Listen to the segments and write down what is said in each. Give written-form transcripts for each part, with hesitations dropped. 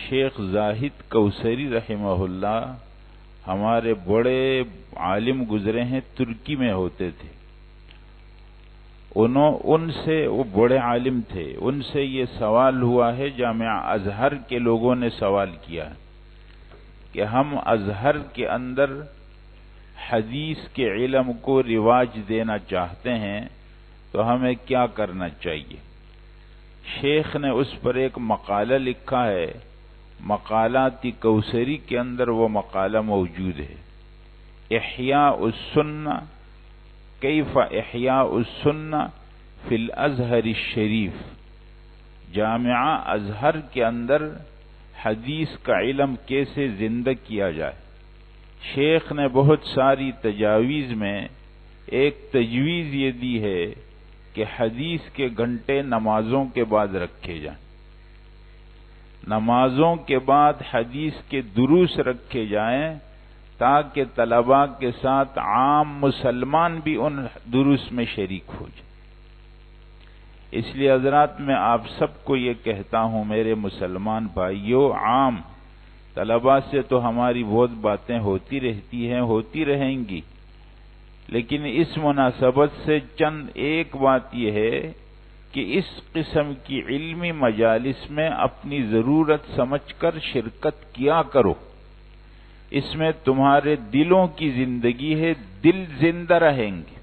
شیخ زاہد کوثری رحمہ اللہ ہمارے بڑے عالم گزرے ہیں، ترکی میں ہوتے تھے۔ ان سے، وہ بڑے عالم تھے، ان سے یہ سوال ہوا ہے، جامعہ ازہر کے لوگوں نے سوال کیا کہ ہم ازہر کے اندر حدیث کے علم کو رواج دینا چاہتے ہیں تو ہمیں کیا کرنا چاہیے؟ شیخ نے اس پر ایک مقالہ لکھا ہے، مقالات کوثری کے اندر وہ مقالہ موجود ہے، احیاء السنہ، کیف احیاء السنہ فی الازہر الشریف، جامعہ ازہر کے اندر حدیث کا علم کیسے زندہ کیا جائے۔ شیخ نے بہت ساری تجاویز میں ایک تجویز یہ دی ہے کہ حدیث کے گھنٹے نمازوں کے بعد رکھے جائیں، نمازوں کے بعد حدیث کے دروس رکھے جائیں تاکہ طلباء کے ساتھ عام مسلمان بھی ان دروس میں شریک ہو جائیں۔ اس لیے حضرات میں آپ سب کو یہ کہتا ہوں، میرے مسلمان بھائیوں، عام طلباء سے تو ہماری بہت باتیں ہوتی رہتی ہیں، ہوتی رہیں گی، لیکن اس مناسبت سے چند ایک بات یہ ہے کہ اس قسم کی علمی مجالس میں اپنی ضرورت سمجھ کر شرکت کیا کرو، اس میں تمہارے دلوں کی زندگی ہے، دل زندہ رہیں گے۔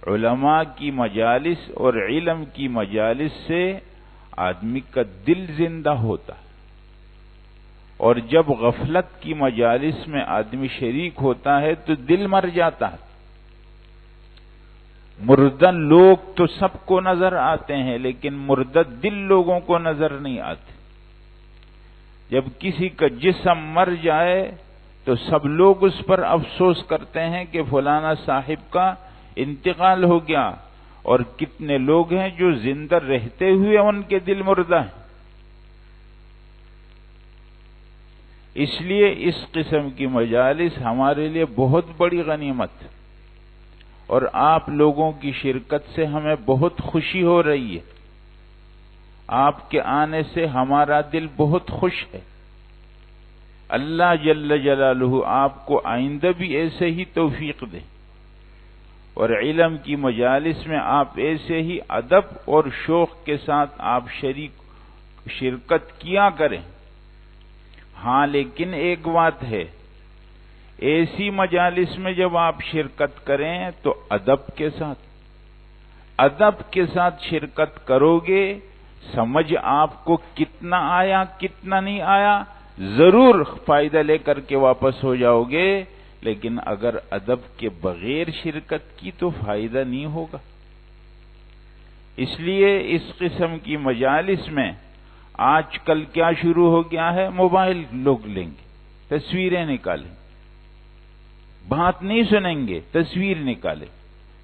علماء کی مجالس اور علم کی مجالس سے آدمی کا دل زندہ ہوتا ہے، اور جب غفلت کی مجالس میں آدمی شریک ہوتا ہے تو دل مر جاتا ہے۔ مردہ لوگ تو سب کو نظر آتے ہیں، لیکن مردہ دل لوگوں کو نظر نہیں آتے۔ جب کسی کا جسم مر جائے تو سب لوگ اس پر افسوس کرتے ہیں کہ فلانا صاحب کا انتقال ہو گیا، اور کتنے لوگ ہیں جو زندہ رہتے ہوئے ان کے دل مردہ ہیں۔ اس لیے اس قسم کی مجالس ہمارے لیے بہت بڑی غنیمت، اور آپ لوگوں کی شرکت سے ہمیں بہت خوشی ہو رہی ہے۔ آپ کے آنے سے ہمارا دل بہت خوش ہے۔ اللہ جل جلالہ آپ کو آئندہ بھی ایسے ہی توفیق دے، اور علم کی مجالس میں آپ ایسے ہی ادب اور شوق کے ساتھ آپ شرکت کیا کریں۔ ہاں، لیکن ایک بات ہے، ایسی مجالس میں جب آپ شرکت کریں تو ادب کے ساتھ شرکت کرو گے۔ سمجھ آپ کو کتنا آیا کتنا نہیں آیا، ضرور فائدہ لے کر کے واپس ہو جاؤ گے، لیکن اگر ادب کے بغیر شرکت کی تو فائدہ نہیں ہوگا۔ اس لیے اس قسم کی مجالس میں آج کل کیا شروع ہو گیا ہے، موبائل لوگ لیں گے، تصویریں نکالیں، بات نہیں سنیں گے، تصویر نکالیں۔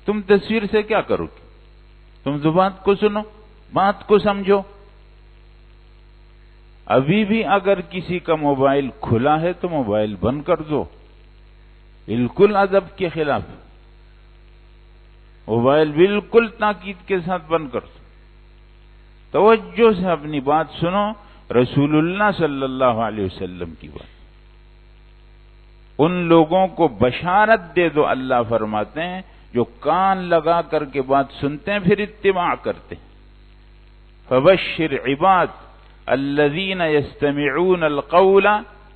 تم تصویر سے کیا کرو گے؟ تم تو بات کو سنو، بات کو سمجھو۔ ابھی بھی اگر کسی کا موبائل کھلا ہے تو موبائل بند کر دو، بالکل ادب کے خلاف، موبائل بالکل تاکید کے ساتھ بند کر دو، توجہ سے اپنی بات سنو، رسول اللہ صلی اللہ علیہ وسلم کی بات۔ ان لوگوں کو بشارت دے دو، اللہ فرماتے ہیں، جو کان لگا کر کے بات سنتے ہیں پھر اتباع کرتے ہیں۔ فبشر عباد الذین یستمعون القول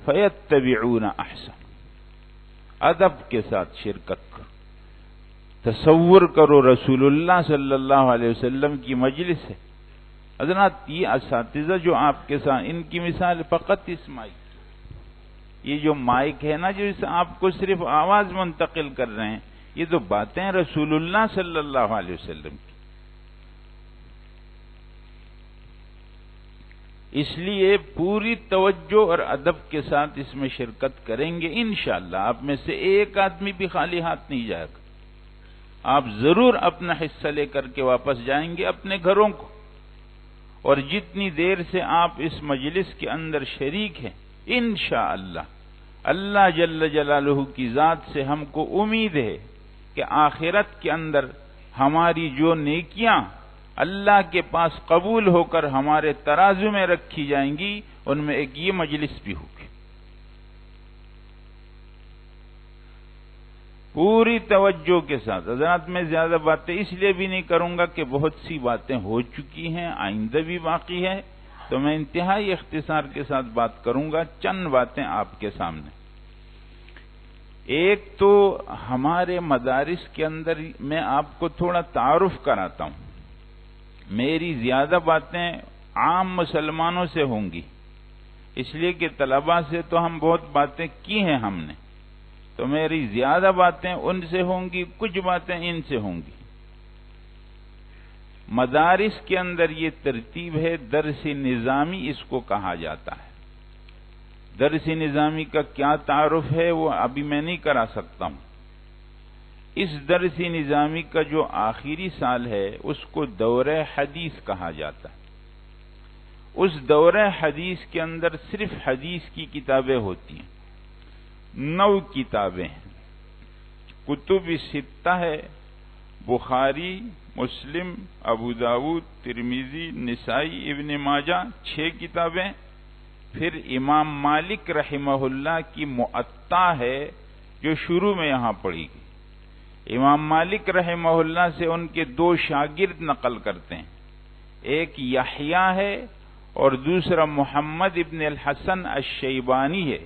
فیتبعون احسن۔ ادب کے ساتھ شرکت کرو، تصور کرو رسول اللہ صلی اللہ علیہ وسلم کی مجلس ہے۔ حضرات، یہ اساتذہ جو آپ کے ساتھ، ان کی مثال فقط اس مائک، یہ جو مائک ہے نا، جو اس آپ کو صرف آواز منتقل کر رہے ہیں، یہ تو باتیں رسول اللہ صلی اللہ علیہ وسلم کی۔ اس لیے پوری توجہ اور ادب کے ساتھ اس میں شرکت کریں گے، انشاءاللہ آپ میں سے ایک آدمی بھی خالی ہاتھ نہیں جائے گا۔ آپ ضرور اپنا حصہ لے کر کے واپس جائیں گے اپنے گھروں کو، اور جتنی دیر سے آپ اس مجلس کے اندر شریک ہیں، انشاءاللہ اللہ جل جلالہ کی ذات سے ہم کو امید ہے کہ آخرت کے اندر ہماری جو نیکیاں اللہ کے پاس قبول ہو کر ہمارے ترازو میں رکھی جائیں گی، ان میں ایک یہ مجلس بھی ہوگی۔ پوری توجہ کے ساتھ حضرات، میں زیادہ باتیں اس لیے بھی نہیں کروں گا کہ بہت سی باتیں ہو چکی ہیں، آئندہ بھی باقی ہے، تو میں انتہائی اختصار کے ساتھ بات کروں گا۔ چند باتیں آپ کے سامنے۔ ایک تو ہمارے مدارس کے اندر میں آپ کو تھوڑا تعارف کراتا ہوں۔ میری زیادہ باتیں عام مسلمانوں سے ہوں گی، اس لیے کہ طلباء سے تو ہم بہت باتیں کی ہیں ہم نے، تو میری زیادہ باتیں ان سے ہوں گی، کچھ باتیں ان سے ہوں گی۔ مدارس کے اندر یہ ترتیب ہے، درس نظامی اس کو کہا جاتا ہے۔ درس نظامی کا کیا تعارف ہے وہ ابھی میں نہیں کرا سکتا ہوں۔ اس درس نظامی کا جو آخری سال ہے اس کو دورہ حدیث کہا جاتا ہے۔ اس دورہ حدیث کے اندر صرف حدیث کی کتابیں ہوتی ہیں، 9 کتابیں ہیں۔ کتب ستہ ہے، بخاری، مسلم، ابو داؤد، ترمذی، نسائی، ابن ماجہ، 6 کتابیں۔ پھر امام مالک رحمہ اللہ کی موطا ہے جو شروع میں یہاں پڑھی گئی۔ امام مالک رحمہ اللہ سے ان کے 2 شاگرد نقل کرتے ہیں، ایک یحییٰ ہے اور دوسرا محمد ابن الحسن الشیبانی ہے۔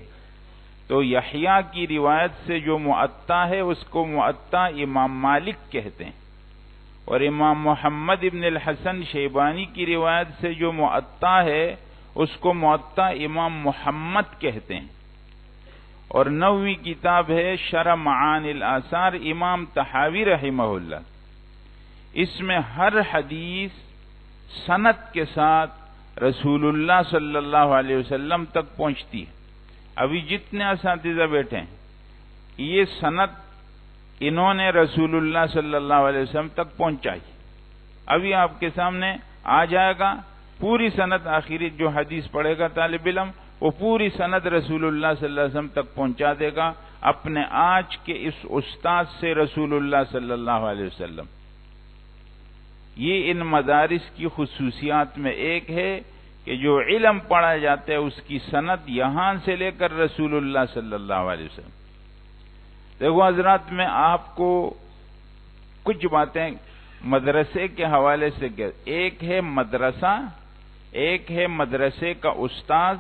تو یحییٰ کی روایت سے جو موطا ہے اس کو موطا امام مالک کہتے ہیں، اور امام محمد ابن الحسن شیبانی کی روایت سے جو موطا ہے اس کو موطا امام محمد کہتے ہیں۔ اور 9ویں کتاب ہے شرح معانی الآثار، امام طحاوی رحمہ اللہ۔ اس میں ہر حدیث سند کے ساتھ رسول اللہ صلی اللہ علیہ وسلم تک پہنچتی ہے۔ ابھی جتنے اساتذہ بیٹھے ہیں یہ سند انہوں نے رسول اللہ صلی اللہ علیہ وسلم تک پہنچائی۔ ابھی آپ کے سامنے آ جائے گا پوری سند، آخری جو حدیث پڑھے گا طالب علم وہ پوری سند رسول اللہ صلی اللہ علیہ وسلم تک پہنچا دے گا اپنے آج کے اس استاد سے رسول اللہ صلی اللہ علیہ وسلم۔ یہ ان مدارس کی خصوصیات میں ایک ہے کہ جو علم پڑھا جاتا ہے اس کی سند یہاں سے لے کر رسول اللہ صلی اللہ علیہ وسلم۔ دیکھو حضرات، میں آپ کو کچھ باتیں مدرسے کے حوالے سے ایک ہے مدرسہ، ایک ہے مدرسے کا استاد،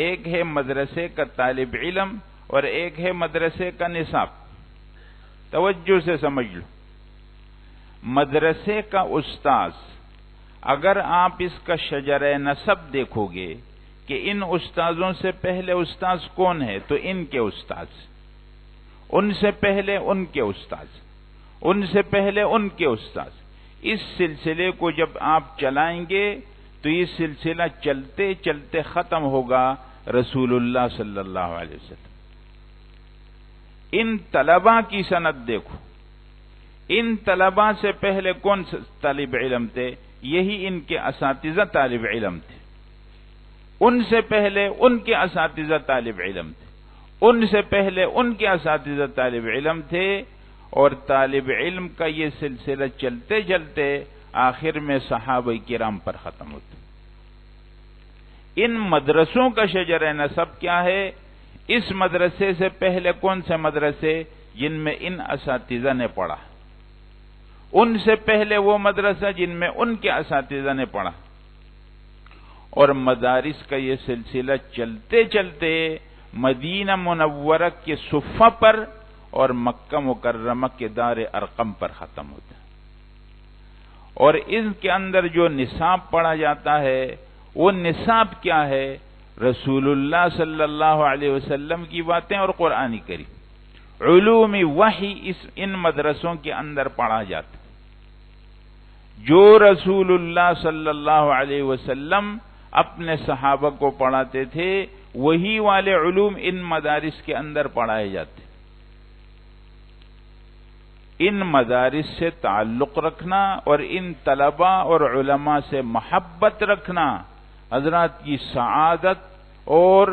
ایک ہے مدرسے کا طالب علم، اور ایک ہے مدرسے کا نصاب۔ توجہ سے سمجھ لو۔ مدرسے کا استاذ، اگر آپ اس کا شجرہ نسب دیکھو گے کہ ان استاذوں سے پہلے استاذ کون ہے، تو ان کے استاذ، ان سے پہلے ان کے استاذ، ان سے پہلے ان کے استاذ۔ اس سلسلے کو جب آپ چلائیں گے تو یہ سلسلہ چلتے چلتے ختم ہوگا رسول اللہ صلی اللہ علیہ وسلم۔ ان طلباء کی سند دیکھو، ان طلباء سے پہلے کون سے طالب علم تھے؟ یہی ان کے اساتذہ طالب علم تھے۔ ان سے پہلے ان کے اساتذہ طالب علم تھے، ان سے پہلے ان کے اساتذہ طالب علم تھے، اور طالب علم کا یہ سلسلہ چلتے چلتے آخر میں صحابہ کرام پر ختم ہوتا۔ ان مدرسوں کا شجرہ نسب کیا ہے؟ اس مدرسے سے پہلے کون سے مدرسے جن میں ان اساتذہ نے پڑھا، ان سے پہلے وہ مدرسہ جن میں ان کے اساتذہ نے پڑھا، اور مدارس کا یہ سلسلہ چلتے چلتے مدینہ منورہ کے صفہ پر اور مکہ مکرمہ کے دار ارقم پر ختم ہوتا ہے۔ اور ان کے اندر جو نصاب پڑھا جاتا ہے وہ نصاب کیا ہے؟ رسول اللہ صلی اللہ علیہ وسلم کی باتیں اور قرآن کریم، علوم وحی ان مدرسوں کے اندر پڑھا جاتا ہے۔ جو رسول اللہ صلی اللہ علیہ وسلم اپنے صحابہ کو پڑھاتے تھے وہی والے علوم ان مدارس کے اندر پڑھائے جاتے۔ ان مدارس سے تعلق رکھنا اور ان طلباء اور علماء سے محبت رکھنا حضرات کی سعادت اور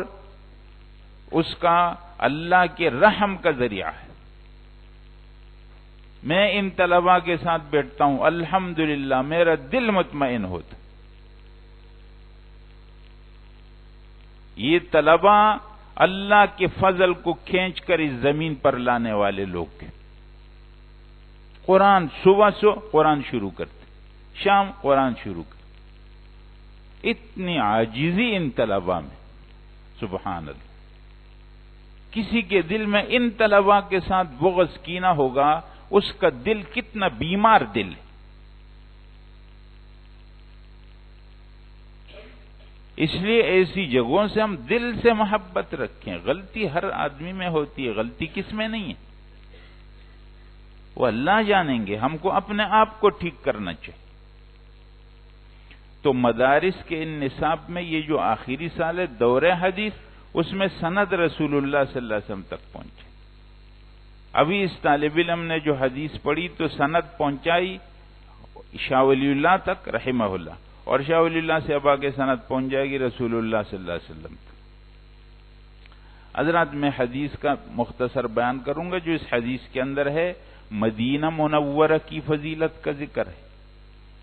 اس کا اللہ کے رحم کا ذریعہ ہے۔ میں ان طلباء کے ساتھ بیٹھتا ہوں، الحمدللہ میرا دل مطمئن ہوتا۔ یہ طلبا اللہ کے فضل کو کھینچ کر اس زمین پر لانے والے لوگ ہیں۔ قرآن صبح سے قرآن شروع کرتے، شام قرآن شروع کرتے، اتنی عاجزی ان طلبا میں، سبحان اللہ۔ کسی کے دل میں ان طلبا کے ساتھ بغض کینہ ہوگا، اس کا دل کتنا بیمار دل ہے۔ اس لیے ایسی جگہوں سے ہم دل سے محبت رکھیں۔ غلطی ہر آدمی میں ہوتی ہے، غلطی کس میں نہیں ہے، وہ اللہ جانیں گے، ہم کو اپنے آپ کو ٹھیک کرنا چاہیے۔ تو مدارس کے ان نصاب میں یہ جو آخری سال ہے دور حدیث، اس میں سند رسول اللہ صلی اللہ علیہ وسلم تک پہنچے۔ ابھی اس طالب علم نے جو حدیث پڑھی تو سند پہنچائی شاہ ولی اللہ تک رحمہ اللہ، اور شاہ ولی اللہ سے اب آگے سند پہنچ جائے گی رسول اللہ صلی اللہ علیہ وسلم تک۔ حضرات میں حدیث کا مختصر بیان کروں گا جو اس حدیث کے اندر ہے۔ مدینہ منورہ کی فضیلت کا ذکر ہے۔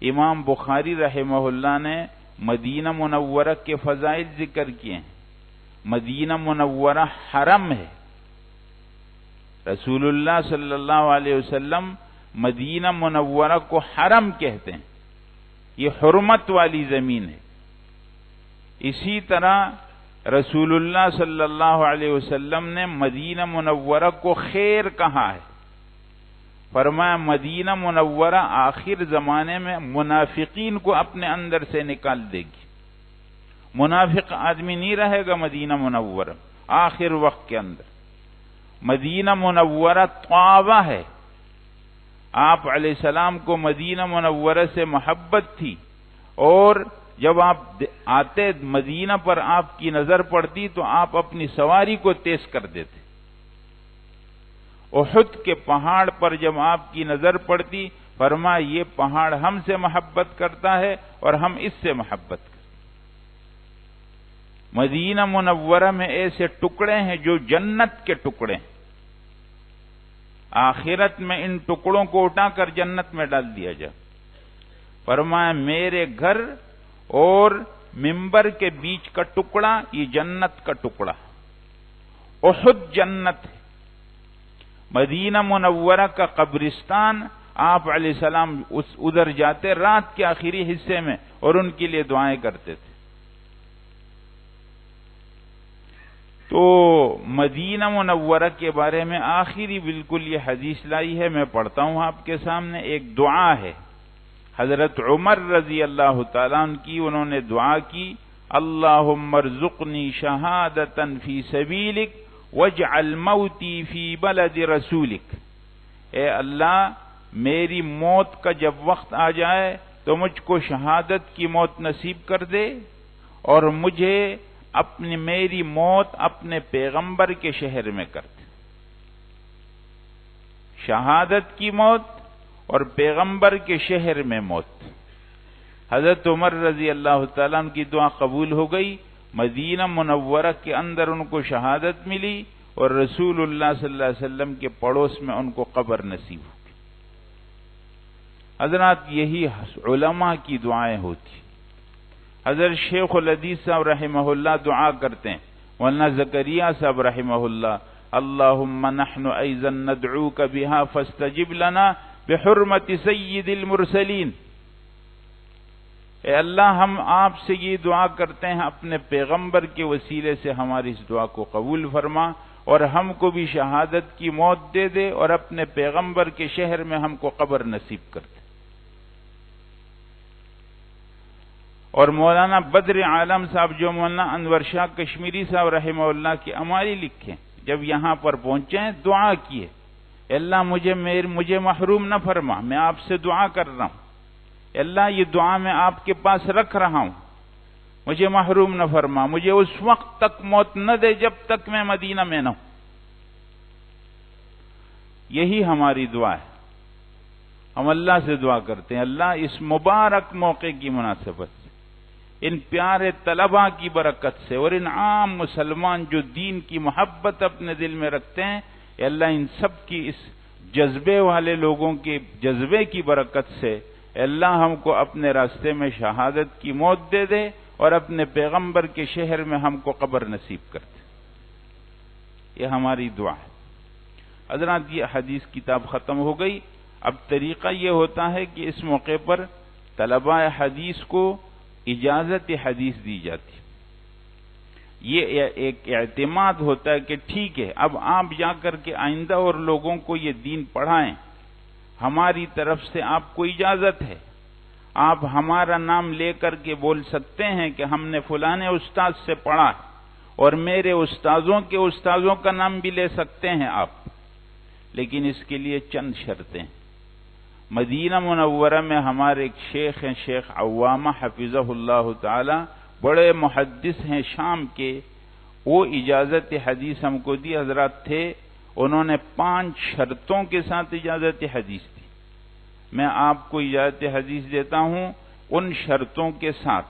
امام بخاری رحمہ اللہ نے مدینہ منورہ کے فضائل ذکر کیے ہیں۔ مدینہ منورہ حرم ہے، رسول اللہ صلی اللہ علیہ وسلم مدینہ منورہ کو حرم کہتے ہیں، یہ حرمت والی زمین ہے۔ اسی طرح رسول اللہ صلی اللہ علیہ وسلم نے مدینہ منورہ کو خیر کہا ہے، فرمایا مدینہ منورہ آخر زمانے میں منافقین کو اپنے اندر سے نکال دے گی، منافق آدمی نہیں رہے گا مدینہ منورہ آخر وقت کے اندر۔ مدینہ منورہ طابہ ہے، آپ علیہ السلام کو مدینہ منورہ سے محبت تھی، اور جب آپ آتے مدینہ پر آپ کی نظر پڑتی تو آپ اپنی سواری کو تیز کر دیتے۔ احد کے پہاڑ پر جب آپ کی نظر پڑتی فرمایا یہ پہاڑ ہم سے محبت کرتا ہے اور ہم اس سے محبت کرتے۔ مدینہ منورہ میں ایسے ٹکڑے ہیں جو جنت کے ٹکڑے ہیں، آخرت میں ان ٹکڑوں کو اٹھا کر جنت میں ڈال دیا جائے۔ فرمایا میرے گھر اور منبر کے بیچ کا ٹکڑا یہ جنت کا ٹکڑا، احد جنت ہے۔ مدینہ منورہ کا قبرستان آپ علیہ السلام ادھر جاتے رات کے آخری حصے میں اور ان کے لیے دعائیں کرتے تھے۔ تو مدینہ منورہ کے بارے میں آخری بالکل یہ حدیث لائی ہے، میں پڑھتا ہوں آپ کے سامنے۔ ایک دعا ہے حضرت عمر رضی اللہ تعالیٰ عنہ کی، انہوں نے دعا کی اللہم ارزقنی شہادتا فی سبیلک واجعل موتی فی بلد رسولک۔ اے اللہ میری موت کا جب وقت آ جائے تو مجھ کو شہادت کی موت نصیب کر دے، اور مجھے میری موت اپنے پیغمبر کے شہر میں کر دے۔ شہادت کی موت اور پیغمبر کے شہر میں موت۔ حضرت عمر رضی اللہ تعالیٰ عنہ کی دعا قبول ہو گئی، مدینہ منورہ کے اندر ان کو شہادت ملی، اور رسول اللہ صلی اللہ علیہ وسلم کے پڑوس میں ان کو قبر نصیب ہو گئی۔ حضرات یہی علماء کی دعائیں ہوتی۔ حضرت شیخ الحدیث صاحب رحمہ اللہ دعا کرتے ہیں، مولانا زکریہ صاحب رحمہ اللہ اللہم نحن ایضا ندعوک بها فاستجب لنا بحرمت سید المرسلین۔ اے اللہ ہم آپ سے یہ دعا کرتے ہیں اپنے پیغمبر کے وسیلے سے ہماری اس دعا کو قبول فرما، اور ہم کو بھی شہادت کی موت دے دے، اور اپنے پیغمبر کے شہر میں ہم کو قبر نصیب کر دے۔ اور مولانا بدر عالم صاحب جو مولانا انور شاہ کشمیری صاحب رحمہ اللہ کی امالی لکھیں، جب یہاں پر پہنچے ہیں دعا کیے اللہ مجھے محروم نہ فرما، میں آپ سے دعا کر رہا ہوں، اللہ یہ دعا میں آپ کے پاس رکھ رہا ہوں، مجھے محروم نہ فرما، مجھے اس وقت تک موت نہ دے جب تک میں مدینہ میں نہ ہوں۔ یہی ہماری دعا ہے، ہم اللہ سے دعا کرتے ہیں اللہ اس مبارک موقع کی مناسبت سے، ان پیارے طلباء کی برکت سے، اور ان عام مسلمان جو دین کی محبت اپنے دل میں رکھتے ہیں، اے اللہ ان سب کی اس جذبے والے لوگوں کے جذبے کی برکت سے اے اللہ ہم کو اپنے راستے میں شہادت کی موت دے دے، اور اپنے پیغمبر کے شہر میں ہم کو قبر نصیب کر دے۔ یہ ہماری دعا ہے۔ حضرات یہ حدیث کتاب ختم ہو گئی۔ اب طریقہ یہ ہوتا ہے کہ اس موقع پر طلباء حدیث کو اجازت حدیث دی جاتی، یہ ایک اعتماد ہوتا ہے کہ ٹھیک ہے اب آپ جا کر کے آئندہ اور لوگوں کو یہ دین پڑھائیں، ہماری طرف سے آپ کو اجازت ہے، آپ ہمارا نام لے کر کے بول سکتے ہیں کہ ہم نے فلانے استاد سے پڑھا ہے، اور میرے استاذوں کے استاذوں کا نام بھی لے سکتے ہیں آپ، لیکن اس کے لیے چند شرطیں۔ مدینہ منورہ میں ہمارے ایک شیخ ہیں، شیخ عوامہ حفظہ اللہ تعالی، بڑے محدث ہیں شام کے، وہ اجازت حدیث ہم کو دی، حضرات تھے، انہوں نے 5 شرطوں کے ساتھ اجازت حدیث دی۔ میں آپ کو اجازت حدیث دیتا ہوں ان شرطوں کے ساتھ۔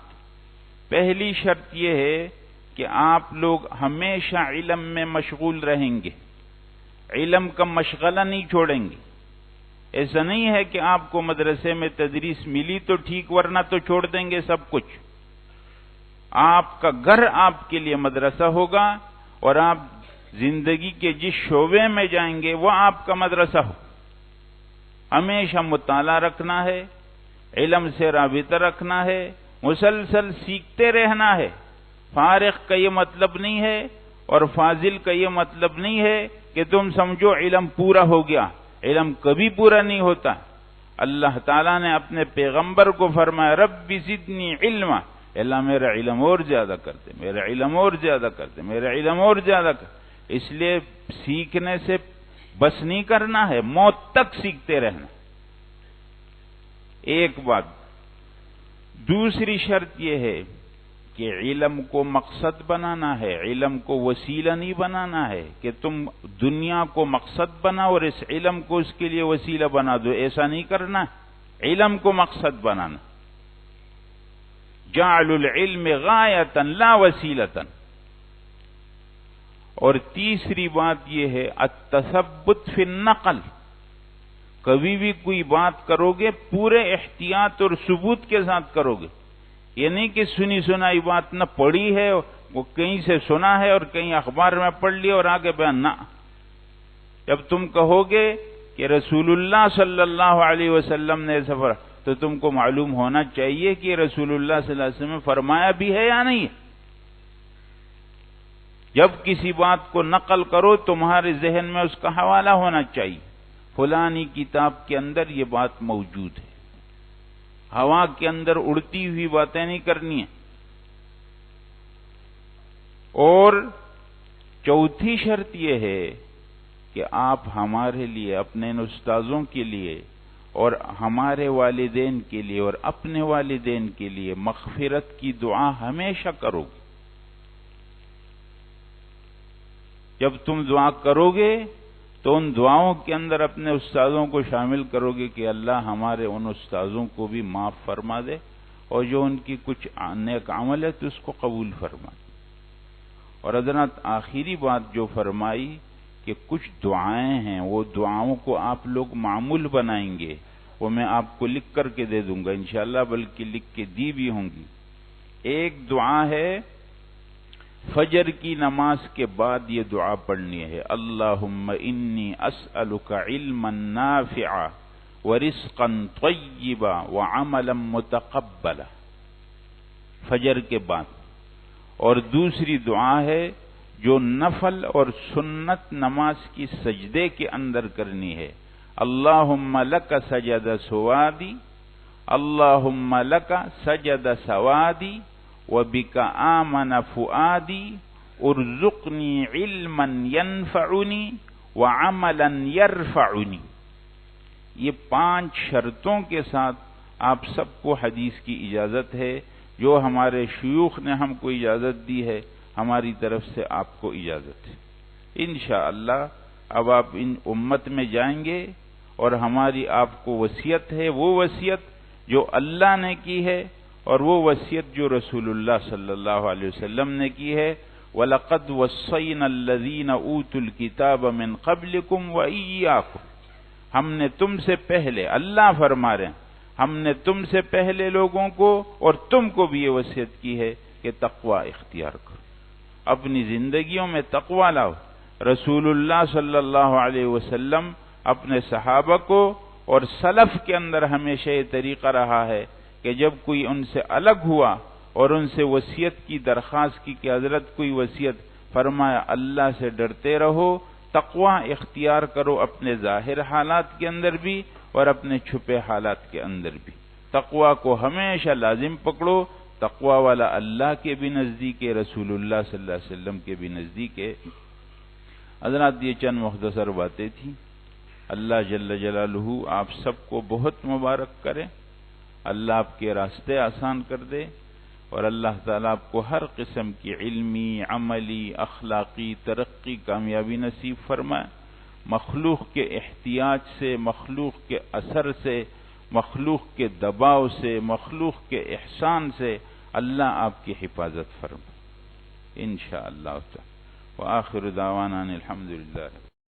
پہلی شرط یہ ہے کہ آپ لوگ ہمیشہ علم میں مشغول رہیں گے، علم کا مشغلہ نہیں چھوڑیں گے۔ ایسا نہیں ہے کہ آپ کو مدرسے میں تدریس ملی تو ٹھیک، ورنہ تو چھوڑ دیں گے سب کچھ۔ آپ کا گھر آپ کے لیے مدرسہ ہوگا، اور آپ زندگی کے جس شعبے میں جائیں گے وہ آپ کا مدرسہ ہو۔ ہمیشہ مطالعہ رکھنا ہے، علم سے رابطہ رکھنا ہے، مسلسل سیکھتے رہنا ہے۔ فارغ کا یہ مطلب نہیں ہے اور فاضل کا یہ مطلب نہیں ہے کہ تم سمجھو علم پورا ہو گیا، علم کبھی پورا نہیں ہوتا۔ اللہ تعالیٰ نے اپنے پیغمبر کو فرمایا رب زدنی علما، اللہ میرا علم اور زیادہ کر دے، میرا علم اور زیادہ کر دے، میرا علم اور زیادہ کر دے۔ اس لیے سیکھنے سے بس نہیں کرنا ہے، موت تک سیکھتے رہنا۔ ایک بات۔ دوسری شرط یہ ہے کہ علم کو مقصد بنانا ہے، علم کو وسیلہ نہیں بنانا ہے کہ تم دنیا کو مقصد بناؤ اور اس علم کو اس کے لیے وسیلہ بنا دو، ایسا نہیں کرنا، علم کو مقصد بنانا۔ جعل العلم غایۃ لا وسیلۃ۔ اور تیسری بات یہ ہے التثبت فی النقل، کبھی بھی کوئی بات کرو گے پورے احتیاط اور ثبوت کے ساتھ کرو گے، یہ نہیں کہ سنی سنائی بات نہ پڑھی ہے، وہ کہیں سے سنا ہے اور کہیں اخبار میں پڑھ لیا اور آگے بیان نہ۔ جب تم کہو گے کہ رسول اللہ صلی اللہ علیہ وسلم نے سفر، تو تم کو معلوم ہونا چاہیے کہ رسول اللہ صلی اللہ علیہ وسلم نے فرمایا بھی ہے یا نہیں ہے۔ جب کسی بات کو نقل کرو تمہارے ذہن میں اس کا حوالہ ہونا چاہیے، فلانی کتاب کے اندر یہ بات موجود ہے، ہوا کے اندر اڑتی ہوئی باتیں نہیں کرنی ہیں۔ اور چوتھی شرط یہ ہے کہ آپ ہمارے لیے، اپنے استاذوں کے لیے اور ہمارے والدین کے لیے اور اپنے والدین کے لیے مغفرت کی دعا ہمیشہ کرو گے۔ جب تم دعا کرو گے تو ان دعاؤں کے اندر اپنے استاذوں کو شامل کرو گے کہ اللہ ہمارے ان استاذوں کو بھی معاف فرما دے، اور جو ان کی کچھ نیک عمل ہے تو اس کو قبول فرما دے۔ اور حضرات آخری بات جو فرمائی کہ کچھ دعائیں ہیں، وہ دعاؤں کو آپ لوگ معمول بنائیں گے، وہ میں آپ کو لکھ کر کے دے دوں گا انشاءاللہ، بلکہ لکھ کے دی بھی ہوں گی۔ ایک دعا ہے فجر کی نماز کے بعد یہ دعا پڑھنی ہے، اللہم انی اسألک علما نافعا ورزقا طیبا وعملا متقبلا، فجر کے بعد۔ اور دوسری دعا ہے جو نفل اور سنت نماز کی سجدے کے اندر کرنی ہے، اللہم لک سجد سوادی، اللہم لک سجد سوادی وَبِكَ آمَنَ فُؤَادِي ارزقنی علما ینفعنی وعملا یرفعنی۔ یہ 5 شرطوں کے ساتھ آپ سب کو حدیث کی اجازت ہے، جو ہمارے شیوخ نے ہم کو اجازت دی ہے، ہماری طرف سے آپ کو اجازت ہے۔ انشاءاللہ اب آپ ان امت میں جائیں گے، اور ہماری آپ کو وصیت ہے، وہ وصیت جو اللہ نے کی ہے اور وہ وصیت جو رسول اللہ صلی اللہ علیہ وسلم نے کی ہے، وَلَقَدْ وَصَّيْنَا الَّذِينَ أُوتُوا الْكِتَابَ مِنْ قَبْلِكُمْ وَإِيَّاكُمْ، ہم نے تم سے پہلے، اللہ فرما رہے ہیں، ہم نے تم سے پہلے لوگوں کو اور تم کو بھی یہ وصیت کی ہے کہ تقوی اختیار کرو، اپنی زندگیوں میں تقوی لاؤ۔ رسول اللہ صلی اللہ علیہ وسلم اپنے صحابہ کو اور سلف کے اندر ہمیشہ یہ طریقہ رہا ہے کہ جب کوئی ان سے الگ ہوا اور ان سے وصیت کی درخواست کی کہ حضرت کوئی وصیت، فرمایا اللہ سے ڈرتے رہو، تقوی اختیار کرو اپنے ظاہر حالات کے اندر بھی اور اپنے چھپے حالات کے اندر بھی۔ تقوی کو ہمیشہ لازم پکڑو، تقوی والا اللہ کے بھی نزدیک ہے، رسول اللہ صلی اللہ علیہ وسلم کے بھی نزدیک ہے۔ حضرات یہ چند مختصر باتیں تھیں۔ اللہ جل جلالہ آپ سب کو بہت مبارک کرے، اللہ آپ کے راستے آسان کر دے، اور اللہ تعالیٰ آپ کو ہر قسم کی علمی، عملی، اخلاقی ترقی، کامیابی نصیب فرمائے۔ مخلوق کے احتیاج سے، مخلوق کے اثر سے، مخلوق کے دباؤ سے، مخلوق کے احسان سے اللہ آپ کی حفاظت فرمائے انشاءاللہ تعالی۔ وآخر دعوانا الحمدللہ۔